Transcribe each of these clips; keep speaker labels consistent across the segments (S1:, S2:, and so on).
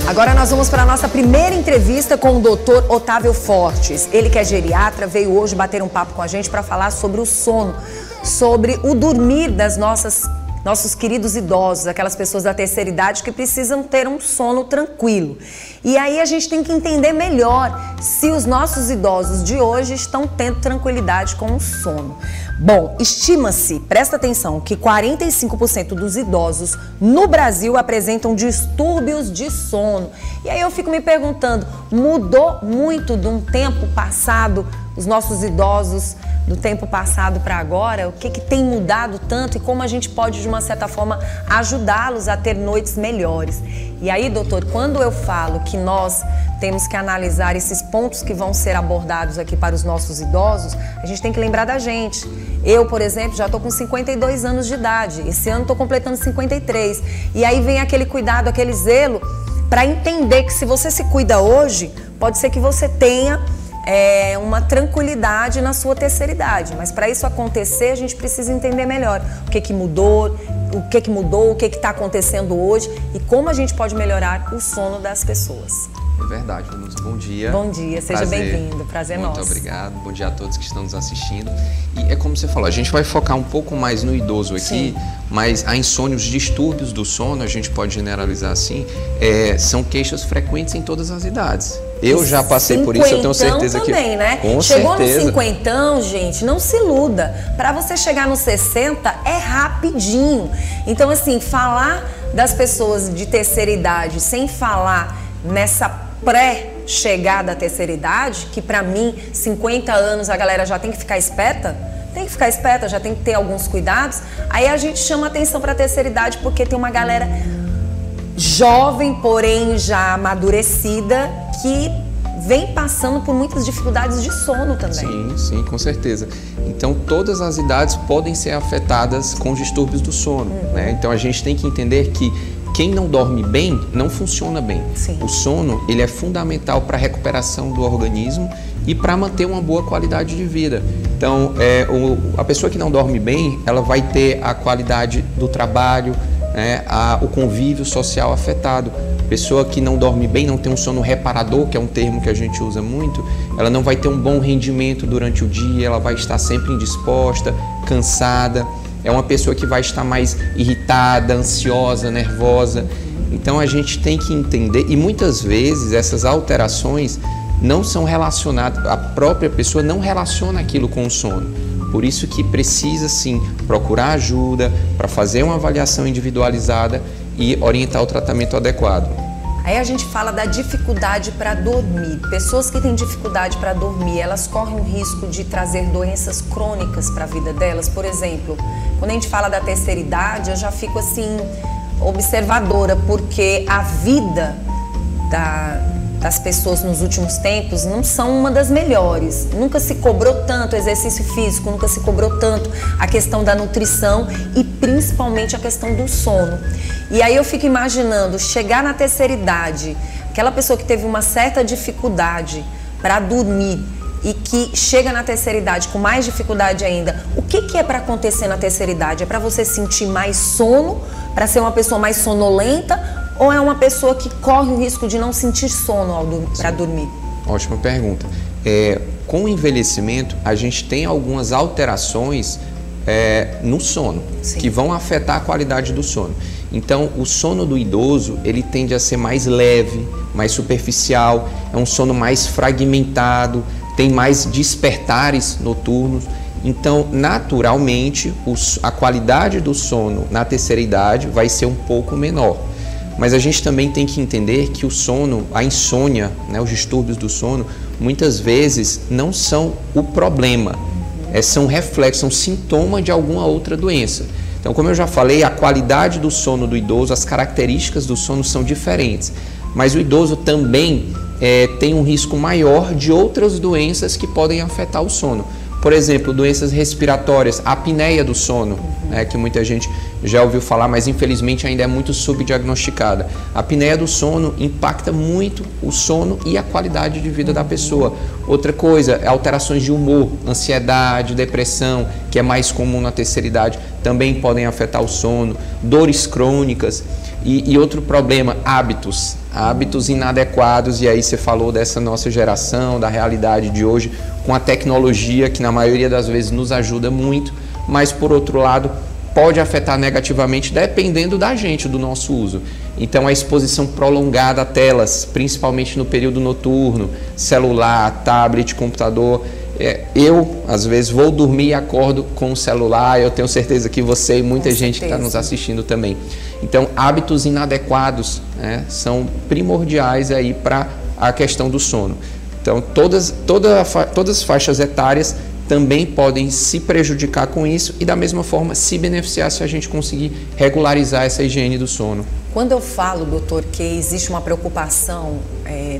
S1: Agora nós vamos para a nossa primeira entrevista com o Dr. Otávio Fortes. Ele que é geriatra, veio hoje bater um papo com a gente para falar sobre o sono, sobre o dormir das nossos queridos idosos, aquelas pessoas da terceira idade que precisam ter um sono tranquilo. E aí a gente tem que entender melhor se os nossos idosos de hoje estão tendo tranquilidade com o sono. Bom, estima-se, presta atenção, que 45% dos idosos no Brasil apresentam distúrbios de sono. E aí eu fico me perguntando, mudou muito de um tempo passado, os nossos idosos do tempo passado para agora? O que tem mudado tanto e como a gente pode, de uma certa forma, ajudá-los a ter noites melhores? E aí, doutor, quando eu falo que nós temos que analisar esses pontos que vão ser abordados aqui para os nossos idosos, a gente tem que lembrar da gente. Eu, por exemplo, já estou com 52 anos de idade. Esse ano estou completando 53. E aí vem aquele cuidado, aquele zelo para entender que se você se cuida hoje, pode ser que você tenha uma tranquilidade na sua terceira idade. Mas para isso acontecer, a gente precisa entender melhor o que mudou, o que está acontecendo hoje e como a gente pode melhorar o sono das pessoas.
S2: É verdade, Vanessa. Bom dia.
S1: Bom dia, seja bem-vindo. Prazer é nosso.
S2: Muito obrigado. Bom dia a todos que estão nos assistindo. E é como você falou, a gente vai focar um pouco mais no idoso aqui, sim, mas a insônia, os distúrbios do sono, a gente pode generalizar assim, são queixas frequentes em todas as idades. Eu já passei por isso, eu tenho certeza
S1: também,
S2: que...
S1: né?
S2: Com
S1: Chegou
S2: certeza.
S1: no 50, gente, não se iluda. Para você chegar no 60 é rapidinho. Então, assim, falar das pessoas de terceira idade sem falar nessa pré-chegada à terceira idade, que para mim, 50 anos, a galera já tem que ficar esperta, já tem que ter alguns cuidados, aí a gente chama atenção para a terceira idade porque tem uma galera jovem, porém já amadurecida, que vem passando por muitas dificuldades de sono também.
S2: Sim, sim, com certeza. Então, todas as idades podem ser afetadas com distúrbios do sono, né? Então, a gente tem que entender que quem não dorme bem, não funciona bem.
S1: Sim.
S2: O sono, ele é fundamental para a recuperação do organismo e para manter uma boa qualidade de vida. Então, a pessoa que não dorme bem, ela vai ter a qualidade do trabalho, né, o convívio social afetado. Pessoa que não dorme bem, não tem um sono reparador, que é um termo que a gente usa muito, ela não vai ter um bom rendimento durante o dia, ela vai estar sempre indisposta, cansada. É uma pessoa que vai estar mais irritada, ansiosa, nervosa. Então a gente tem que entender, e muitas vezes essas alterações não são relacionadas, a própria pessoa não relaciona aquilo com o sono. Por isso que precisa sim procurar ajuda para fazer uma avaliação individualizada e orientar o tratamento adequado.
S1: Aí a gente fala da dificuldade para dormir. Pessoas que têm dificuldade para dormir, elas correm o risco de trazer doenças crônicas para a vida delas. Por exemplo, quando a gente fala da terceira idade, eu já fico assim, observadora, porque a vida das pessoas nos últimos tempos não são uma das melhores. Nunca se cobrou tanto exercício físico, nunca se cobrou tanto a questão da nutrição e principalmente a questão do sono. E aí eu fico imaginando, chegar na terceira idade, aquela pessoa que teve uma certa dificuldade para dormir e que chega na terceira idade com mais dificuldade ainda, o que é para acontecer na terceira idade? É para você sentir mais sono, para ser uma pessoa mais sonolenta, ou é uma pessoa que corre o risco de não sentir sono para dormir?
S2: Ótima pergunta. Com o envelhecimento, a gente tem algumas alterações no sono, sim, que vão afetar a qualidade do sono. Então, o sono do idoso, ele tende a ser mais leve, mais superficial, é um sono mais fragmentado, tem mais despertares noturnos. Então, naturalmente, a qualidade do sono na terceira idade vai ser um pouco menor. Mas a gente também tem que entender que o sono, a insônia, né, os distúrbios do sono, muitas vezes não são o problema, são reflexos, são sintomas de alguma outra doença. Então, como eu já falei, a qualidade do sono do idoso, as características do sono são diferentes. Mas o idoso também tem um risco maior de outras doenças que podem afetar o sono. Por exemplo, doenças respiratórias, a apneia do sono, que muita gente já ouviu falar, mas infelizmente ainda é muito subdiagnosticada. A apneia do sono impacta muito o sono e a qualidade de vida da pessoa. Outra coisa, alterações de humor, ansiedade, depressão, que é mais comum na terceira idade, também podem afetar o sono, dores crônicas. E outro problema, hábitos. Hábitos inadequados, e aí você falou dessa nossa geração, da realidade de hoje, com a tecnologia que na maioria das vezes nos ajuda muito, mas por outro lado pode afetar negativamente dependendo da gente, do nosso uso. Então a exposição prolongada a telas, principalmente no período noturno, celular, tablet, computador. Eu, às vezes, vou dormir e acordo com o celular, eu tenho certeza que você e muita gente que está nos assistindo também. Então, hábitos inadequados, né, são primordiais aí para a questão do sono. Então, todas as faixas etárias também podem se prejudicar com isso e, da mesma forma, se beneficiar se a gente conseguir regularizar essa higiene do sono.
S1: Quando eu falo, doutor, que existe uma preocupação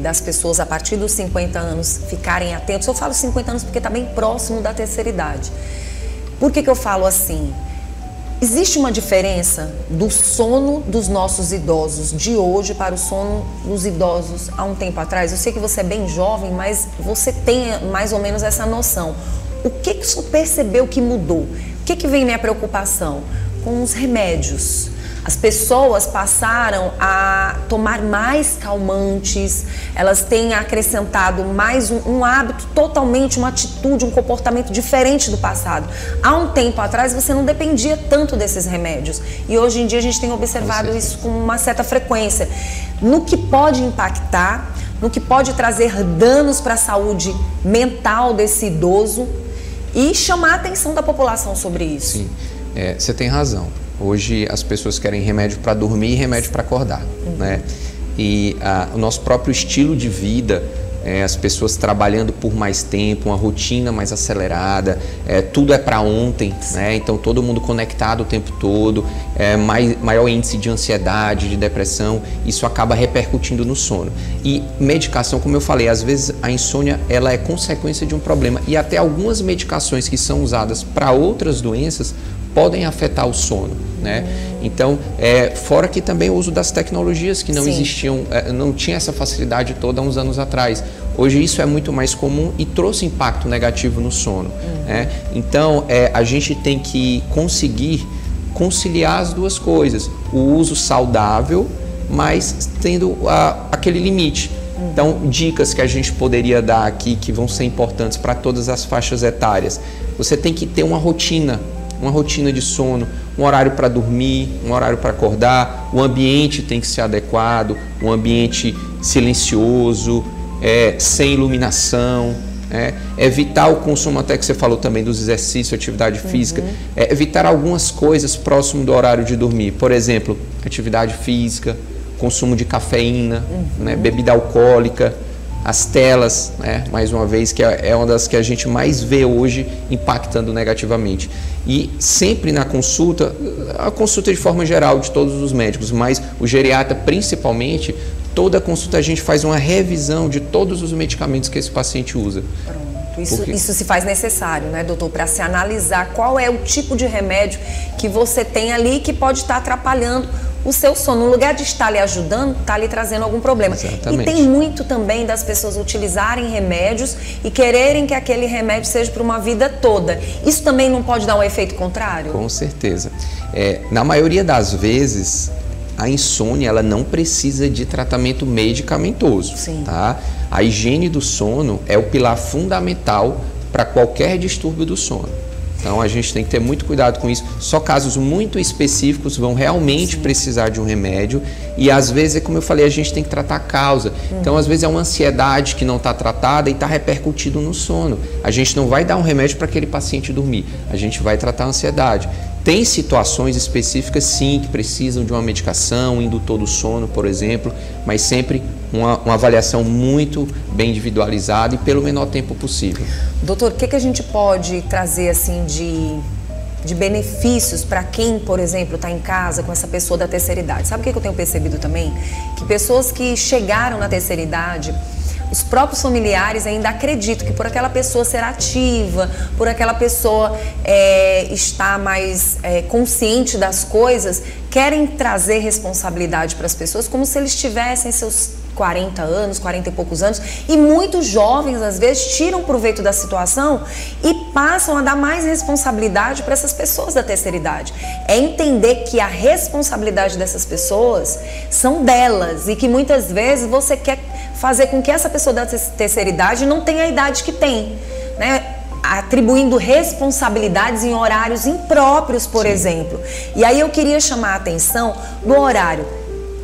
S1: das pessoas a partir dos 50 anos ficarem atentos, eu falo 50 anos porque está bem próximo da terceira idade. Por que eu falo assim? Existe uma diferença do sono dos nossos idosos de hoje para o sono dos idosos há um tempo atrás? Eu sei que você é bem jovem, mas você tem mais ou menos essa noção. O que o senhor percebeu que mudou? O que vem minha preocupação? Com os remédios. As pessoas passaram a tomar mais calmantes, elas têm acrescentado mais um hábito totalmente, uma atitude, um comportamento diferente do passado. Há um tempo atrás você não dependia tanto desses remédios e hoje em dia a gente tem observado isso com uma certa frequência. No que pode impactar, no que pode trazer danos para a saúde mental desse idoso e chamar a atenção da população sobre isso.
S2: Sim, você tem razão. Hoje as pessoas querem remédio para dormir e remédio para acordar, né? E o nosso próprio estilo de vida, as pessoas trabalhando por mais tempo, uma rotina mais acelerada, tudo é para ontem, né? Então todo mundo conectado o tempo todo, maior índice de ansiedade, de depressão, isso acaba repercutindo no sono. E medicação, como eu falei, às vezes a insônia ela é consequência de um problema e até algumas medicações que são usadas para outras doenças podem afetar o sono, né? Então, fora que também o uso das tecnologias que não existiam, não tinha essa facilidade toda há uns anos atrás. Hoje isso é muito mais comum e trouxe impacto negativo no sono, né? Então, a gente tem que conseguir conciliar as duas coisas. O uso saudável, mas tendo aquele limite. Então, dicas que a gente poderia dar aqui que vão ser importantes para todas as faixas etárias. Você tem que ter uma rotina de sono, um horário para dormir, um horário para acordar, o ambiente tem que ser adequado, um ambiente silencioso, sem iluminação, evitar o consumo, até que você falou também dos exercícios, atividade física, evitar algumas coisas próximo do horário de dormir, por exemplo, atividade física, consumo de cafeína, né, bebida alcoólica, as telas, né, mais uma vez, que é uma das que a gente mais vê hoje impactando negativamente. E sempre na consulta, a consulta de forma geral de todos os médicos, mas o geriatra principalmente, toda consulta a gente faz uma revisão de todos os medicamentos que esse paciente usa.
S1: Pronto, isso se faz necessário, né, doutor, para se analisar qual é o tipo de remédio que você tem ali que pode estar atrapalhando o seu sono. No lugar de estar lhe ajudando, está lhe trazendo algum problema.
S2: Exatamente.
S1: E tem muito também das pessoas utilizarem remédios e quererem que aquele remédio seja para uma vida toda. Isso também não pode dar um efeito contrário?
S2: Com certeza. Na maioria das vezes, a insônia ela não precisa de tratamento medicamentoso.
S1: Sim.
S2: Tá? A higiene do sono é o pilar fundamental para qualquer distúrbio do sono. Então a gente tem que ter muito cuidado com isso. Só casos muito específicos vão realmente precisar de um remédio e às vezes, como eu falei, a gente tem que tratar a causa. Então às vezes é uma ansiedade que não está tratada e está repercutindo no sono. A gente não vai dar um remédio para aquele paciente dormir, a gente vai tratar a ansiedade. Tem situações específicas sim que precisam de uma medicação, um indutor do sono, por exemplo, mas sempre uma avaliação muito bem individualizada e pelo menor tempo possível.
S1: Doutor, o que a gente pode trazer assim de benefícios para quem, por exemplo, está em casa com essa pessoa da terceira idade? Sabe o que eu tenho percebido também? Que pessoas que chegaram na terceira idade, os próprios familiares ainda acreditam que por aquela pessoa ser ativa, por aquela pessoa estar mais consciente das coisas, querem trazer responsabilidade para as pessoas como se eles tivessem seus 40 anos, 40 e poucos anos, e muitos jovens, às vezes, tiram proveito da situação e passam a dar mais responsabilidade para essas pessoas da terceira idade. É entender que a responsabilidade dessas pessoas são delas e que muitas vezes você quer fazer com que essa pessoa da terceira idade não tenha a idade que tem, né? Atribuindo responsabilidades em horários impróprios, por exemplo. E aí eu queria chamar a atenção do horário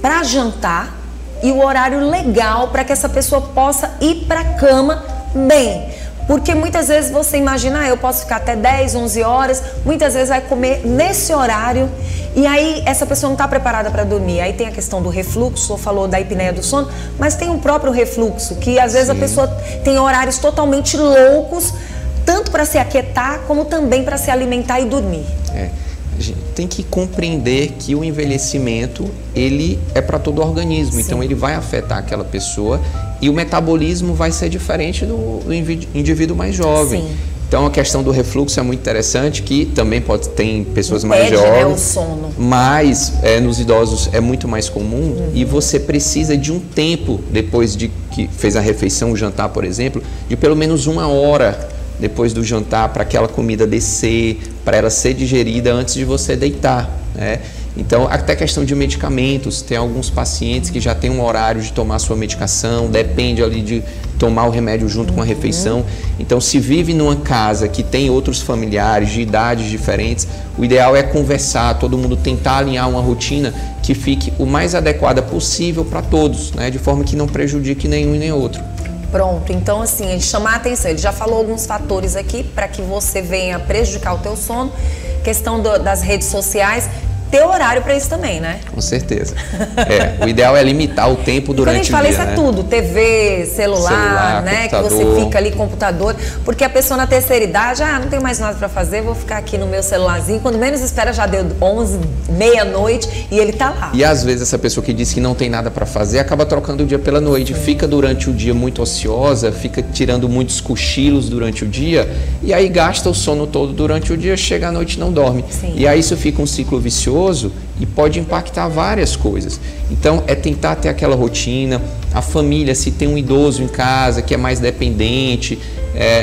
S1: para jantar e o horário legal para que essa pessoa possa ir para a cama bem. Porque muitas vezes você imagina, eu posso ficar até 10, 11 horas, muitas vezes vai comer nesse horário e aí essa pessoa não está preparada para dormir. Aí tem a questão do refluxo, ou falou da apneia do sono, mas tem o próprio refluxo, que às vezes a pessoa tem horários totalmente loucos, tanto para se aquietar, como também para se alimentar e dormir.
S2: A gente tem que compreender que o envelhecimento, ele é para todo o organismo, então ele vai afetar aquela pessoa e o metabolismo vai ser diferente do indivíduo mais jovem.
S1: Sim.
S2: Então a questão do refluxo é muito interessante, que também tem pessoas mais jovens,
S1: né, o sono.
S2: Mas nos idosos é muito mais comum e você precisa de um tempo depois de que fez a refeição, o jantar, por exemplo, de pelo menos 1 hora depois do jantar, para aquela comida descer, para ela ser digerida antes de você deitar, né? Então, até questão de medicamentos, tem alguns pacientes que já têm um horário de tomar sua medicação, depende ali de tomar o remédio junto com a refeição. Então, se vive numa casa que tem outros familiares de idades diferentes, o ideal é conversar, todo mundo tentar alinhar uma rotina que fique o mais adequada possível para todos, né? De forma que não prejudique nenhum e nem outro.
S1: Pronto, então assim, a gente chamar a atenção, ele já falou alguns fatores aqui para que você venha prejudicar o teu sono, questão das redes sociais, ter horário para isso também, né?
S2: Com certeza. O ideal é limitar o tempo durante o dia.
S1: Quando a gente fala isso, é tudo, TV, celular, né?
S2: Computador.
S1: Que você fica ali, computador, porque a pessoa na terceira idade, não tenho mais nada para fazer, vou ficar aqui no meu celularzinho, quando menos espera já deu 11, meia-noite e ele tá lá.
S2: E às vezes essa pessoa que diz que não tem nada para fazer acaba trocando o dia pela noite, fica durante o dia muito ociosa, fica tirando muitos cochilos durante o dia e aí gasta o sono todo durante o dia, chega à noite e não dorme. E aí isso fica um ciclo vicioso e pode impactar várias coisas. Então é tentar ter aquela rotina, a família, se tem um idoso em casa que é mais dependente,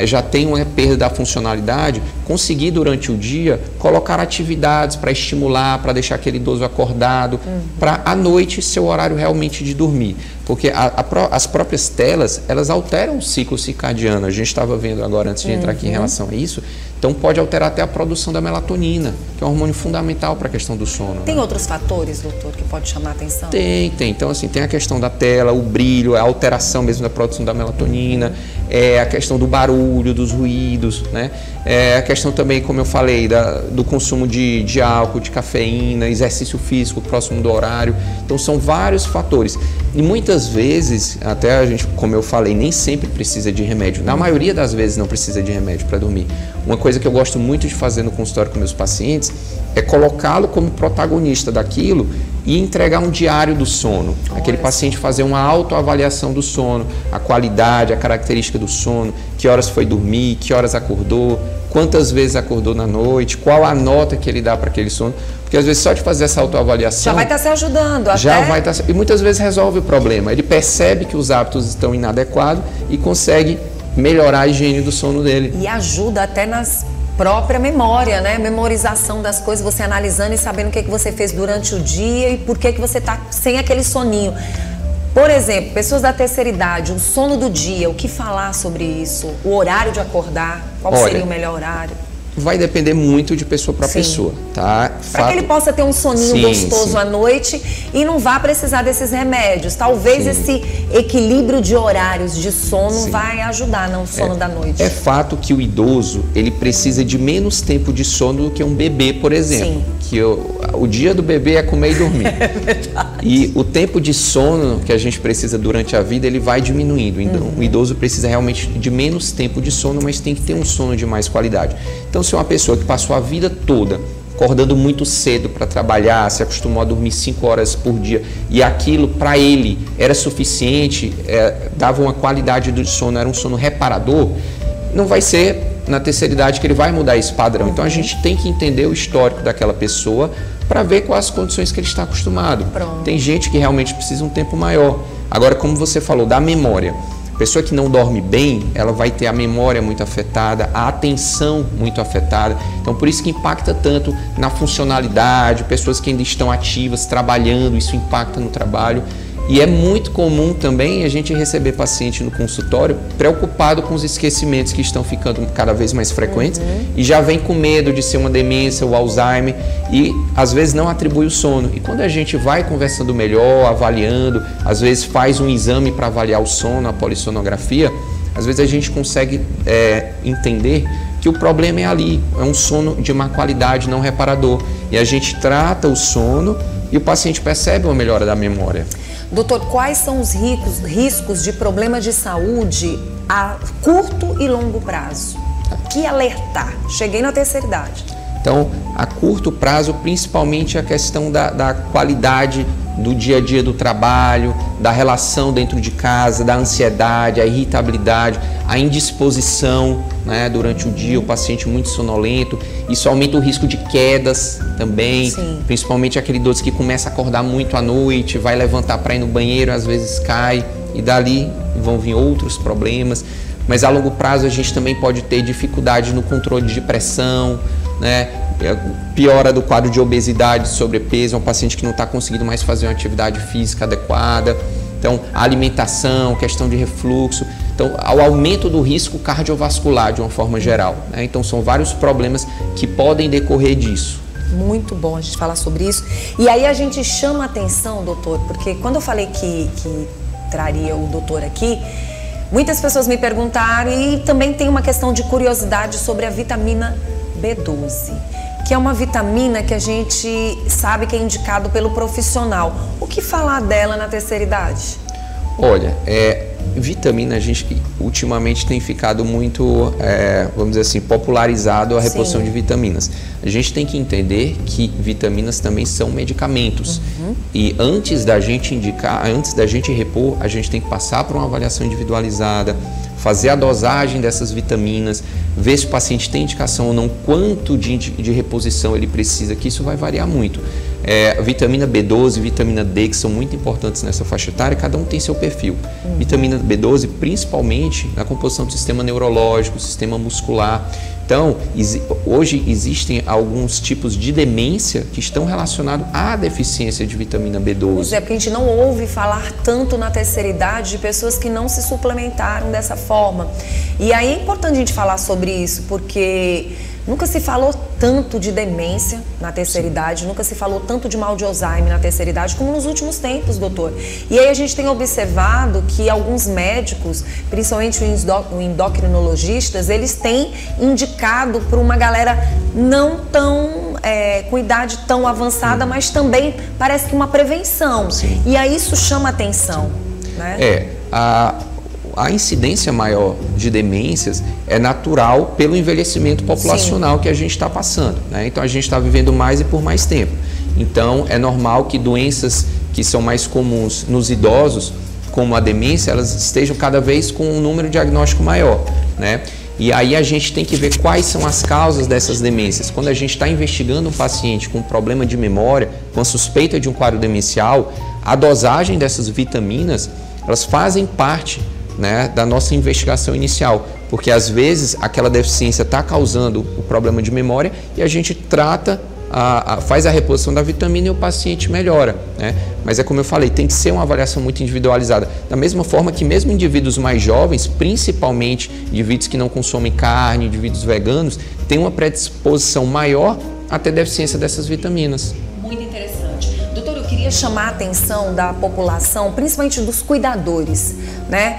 S2: já tem uma perda da funcionalidade, conseguir durante o dia colocar atividades para estimular, para deixar aquele idoso acordado, para à noite ser o horário realmente de dormir. Porque as próprias telas, elas alteram o ciclo circadiano. A gente estava vendo agora, antes de entrar aqui em relação a isso, então pode alterar até a produção da melatonina, que é um hormônio fundamental para a questão do sono.
S1: Tem outros fatores, doutor, que pode chamar a atenção?
S2: Tem. Então, assim, tem a questão da tela, o brilho, a alteração mesmo da produção da melatonina, a questão do barulho, dos ruídos, né? A questão também, como eu falei, do consumo de álcool, de cafeína, exercício físico próximo do horário. Então, são vários fatores. E muitas vezes, até a gente, como eu falei, nem sempre precisa de remédio. Na maioria das vezes não precisa de remédio para dormir. Uma coisa que eu gosto muito de fazer no consultório com meus pacientes é colocá-lo como protagonista daquilo e entregar um diário do sono. Aquele paciente fazer uma autoavaliação do sono, a qualidade, a característica do sono, que horas foi dormir, que horas acordou, quantas vezes acordou na noite, qual a nota que ele dá para aquele sono. Porque às vezes só de fazer essa autoavaliação...
S1: Já vai estar se ajudando.
S2: Já vai estar... E muitas vezes resolve o problema. Ele percebe que os hábitos estão inadequados e consegue melhorar a higiene do sono dele.
S1: E ajuda até nas própria memória, né? Memorização das coisas, você analisando e sabendo o que você fez durante o dia e por que você está sem aquele soninho. Por exemplo, pessoas da terceira idade, o sono do dia, o que falar sobre isso? O horário de acordar, qual seria o melhor horário?
S2: Vai depender muito de pessoa para pessoa, tá?
S1: Para que ele possa ter um soninho gostoso à noite e não vá precisar desses remédios. Talvez esse equilíbrio de horários de sono vai ajudar no sono da noite.
S2: É fato que o idoso, ele precisa de menos tempo de sono do que um bebê, por exemplo. Que o dia do bebê é comer e dormir. É verdade. E o tempo de sono que a gente precisa durante a vida, ele vai diminuindo. Então, o idoso precisa realmente de menos tempo de sono, mas tem que ter um sono de mais qualidade. Então, se é uma pessoa que passou a vida toda acordando muito cedo para trabalhar, se acostumou a dormir 5 horas por dia e aquilo para ele era suficiente, dava uma qualidade do sono, era um sono reparador, não vai ser na terceira idade que ele vai mudar esse padrão. Então a gente tem que entender o histórico daquela pessoa para ver quais as condições que ele está acostumado. Tem gente que realmente precisa um tempo maior. Agora, como você falou, da memória. A pessoa que não dorme bem, ela vai ter a memória muito afetada, a atenção muito afetada. Então, por isso que impacta tanto na funcionalidade, pessoas que ainda estão ativas, trabalhando, isso impacta no trabalho. E é muito comum também a gente receber paciente no consultório preocupado com os esquecimentos que estão ficando cada vez mais frequentes e já vem com medo de ser uma demência ou Alzheimer e às vezes não atribui o sono. E quando a gente vai conversando melhor, avaliando, às vezes faz um exame para avaliar o sono, a polissonografia, às vezes a gente consegue entender que o problema é ali, é um sono de má qualidade, não reparador. E a gente trata o sono e o paciente percebe uma melhora da memória.
S1: Doutor, quais são os riscos de problemas de saúde a curto e longo prazo? O que alertar? Cheguei na terceira idade.
S2: Então, a curto prazo, principalmente a questão da qualidade do dia a dia do trabalho, da relação dentro de casa, da ansiedade, a irritabilidade, a indisposição, né, durante o dia, o paciente muito sonolento. Isso aumenta o risco de quedas também. Sim. Principalmente aquele idoso que começa a acordar muito à noite, vai levantar para ir no banheiro, às vezes cai e dali vão vir outros problemas. Mas a longo prazo a gente também pode ter dificuldade no controle de pressão, né? Piora do quadro de obesidade, sobrepeso, é um paciente que não está conseguindo mais fazer uma atividade física adequada. Então, a alimentação, questão de refluxo. Então, ao aumento do risco cardiovascular de uma forma geral, né? Então, são vários problemas que podem decorrer disso.
S1: Muito bom a gente falar sobre isso. E aí a gente chama a atenção, doutor, porque quando eu falei que traria o doutor aqui, muitas pessoas me perguntaram e também tem uma questão de curiosidade sobre a vitamina B12, que é uma vitamina que a gente sabe que é indicado pelo profissional. O que falar dela na terceira idade?
S2: Olha, vitamina, a gente ultimamente tem ficado muito, vamos dizer assim, popularizado a reposição de vitaminas. A gente tem que entender que vitaminas também são medicamentos. E antes da gente indicar, antes da gente repor, a gente tem que passar por uma avaliação individualizada, fazer a dosagem dessas vitaminas, ver se o paciente tem indicação ou não, quanto de reposição ele precisa, que isso vai variar muito. Vitamina B12, vitamina D, que são muito importantes nessa faixa etária, cada um tem seu perfil. Vitamina B12, principalmente na composição do sistema neurológico, sistema muscular. Então, hoje existem alguns tipos de demência que estão relacionados à deficiência de vitamina B12.
S1: Pois é, porque a gente não ouve falar tanto na terceira idade de pessoas que não se suplementaram dessa forma. E aí é importante a gente falar sobre isso, porque nunca se falou tanto de demência na terceira idade, nunca se falou tanto de mal de Alzheimer na terceira idade como nos últimos tempos, doutor. E aí a gente tem observado que alguns médicos, principalmente os endocrinologistas, eles têm indicado para uma galera não tão com idade tão avançada, mas também parece que uma prevenção.
S2: Sim.
S1: E aí isso chama atenção, né?
S2: A incidência maior de demências é natural pelo envelhecimento populacional que a gente está passando, né? Então a gente está vivendo mais e por mais tempo. Então é normal que doenças que são mais comuns nos idosos, como a demência, elas estejam cada vez com um número diagnóstico maior, né? E aí a gente tem que ver quais são as causas dessas demências. Quando a gente está investigando um paciente com problema de memória, com a suspeita de um quadro demencial, a dosagem dessas vitaminas, elas fazem parte, né, da nossa investigação inicial, porque às vezes aquela deficiência está causando o problema de memória e a gente trata, faz a reposição da vitamina e o paciente melhora, né? Mas é como eu falei, tem que ser uma avaliação muito individualizada. Da mesma forma que mesmo indivíduos mais jovens, principalmente indivíduos que não consomem carne, indivíduos veganos, têm uma predisposição maior a ter deficiência dessas vitaminas.
S1: Muito interessante. Doutor, eu queria chamar a atenção da população, principalmente dos cuidadores, né?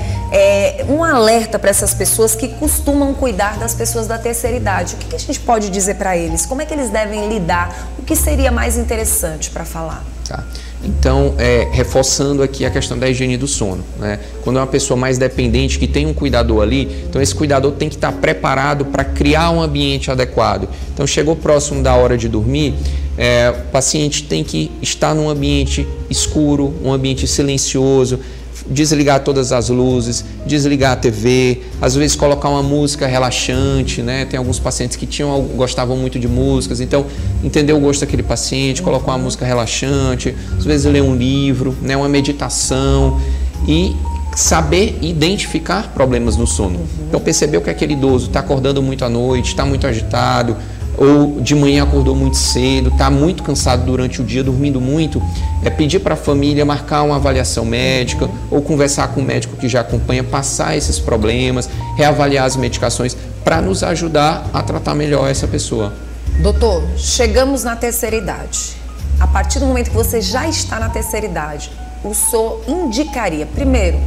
S1: Um alerta para essas pessoas que costumam cuidar das pessoas da terceira idade. O que a gente pode dizer para eles? Como é que eles devem lidar? O que seria mais interessante para falar?
S2: Tá. Então, reforçando aqui a questão da higiene do sono, né? Quando é uma pessoa mais dependente, que tem um cuidador ali, então esse cuidador tem que estar preparado para criar um ambiente adequado. Então, chegou próximo da hora de dormir, o paciente tem que estar num ambiente escuro, um ambiente silencioso, desligar todas as luzes, desligar a TV, às vezes colocar uma música relaxante, né? Tem alguns pacientes que gostavam muito de músicas, então entender o gosto daquele paciente, colocar uma música relaxante, às vezes ler um livro, né? Uma meditação. e saber identificar problemas no sono. Então percebeu que aquele idoso está acordando muito à noite, está muito agitado, ou de manhã acordou muito cedo, está muito cansado durante o dia, dormindo muito, é pedir para a família marcar uma avaliação médica ou conversar com o médico que já acompanha, passar esses problemas, reavaliar as medicações para nos ajudar a tratar melhor essa pessoa.
S1: Doutor, chegamos na terceira idade. A partir do momento que você já está na terceira idade, o senhor indicaria, primeiro,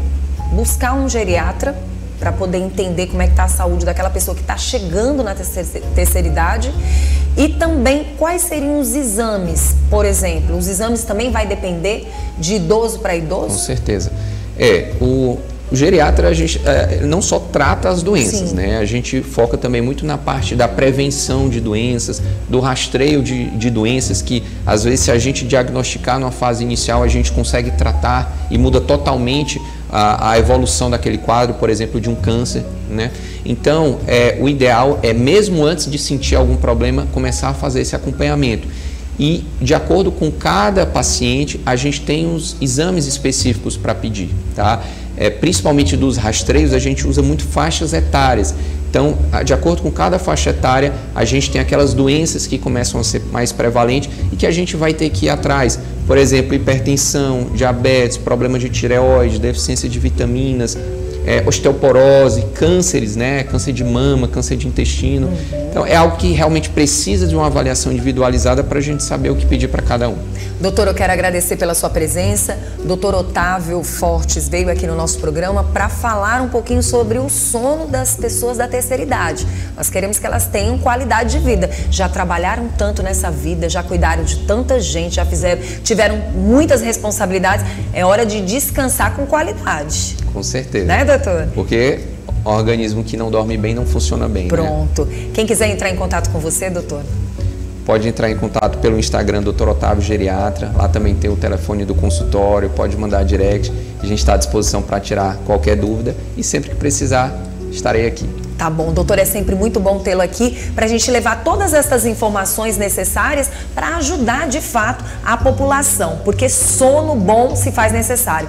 S1: buscar um geriatra para poder entender como é que está a saúde daquela pessoa que está chegando na terceira idade, e também quais seriam os exames, por exemplo. Os exames também vai depender de idoso para idoso?
S2: Com certeza. O geriatra, a gente não só trata as doenças, né? A gente foca também muito na parte da prevenção de doenças, do rastreio de doenças que, às vezes, se a gente diagnosticar numa fase inicial, a gente consegue tratar e muda totalmente a evolução daquele quadro, por exemplo, de um câncer, né? Então, o ideal é, mesmo antes de sentir algum problema, começar a fazer esse acompanhamento. E, de acordo com cada paciente, a gente tem os exames específicos para pedir, tá? Principalmente dos rastreios, a gente usa muito faixas etárias. Então, de acordo com cada faixa etária, a gente tem aquelas doenças que começam a ser mais prevalentes e que a gente vai ter que ir atrás. Por exemplo, hipertensão, diabetes, problema de tireoide, deficiência de vitaminas, osteoporose, cânceres, né? Câncer de mama, câncer de intestino. Então, é algo que realmente precisa de uma avaliação individualizada para a gente saber o que pedir para cada um.
S1: Doutor, eu quero agradecer pela sua presença. Doutor Otávio Fortes veio aqui no nosso programa para falar um pouquinho sobre o sono das pessoas da terceira idade. Nós queremos que elas tenham qualidade de vida. Já trabalharam tanto nessa vida, já cuidaram de tanta gente, tiveram muitas responsabilidades. É hora de descansar com qualidade.
S2: Com certeza.
S1: Né, doutor?
S2: Porque o organismo que não dorme bem não funciona bem.
S1: Pronto.
S2: Né?
S1: Quem quiser entrar em contato com você, doutor?
S2: Pode entrar em contato pelo Instagram Dr. Otávio Geriatra, lá também tem o telefone do consultório, pode mandar direct, a gente está à disposição para tirar qualquer dúvida e sempre que precisar estarei aqui.
S1: Tá bom, doutor, é sempre muito bom tê-lo aqui para a gente levar todas essas informações necessárias para ajudar de fato a população, porque sono bom se faz necessário.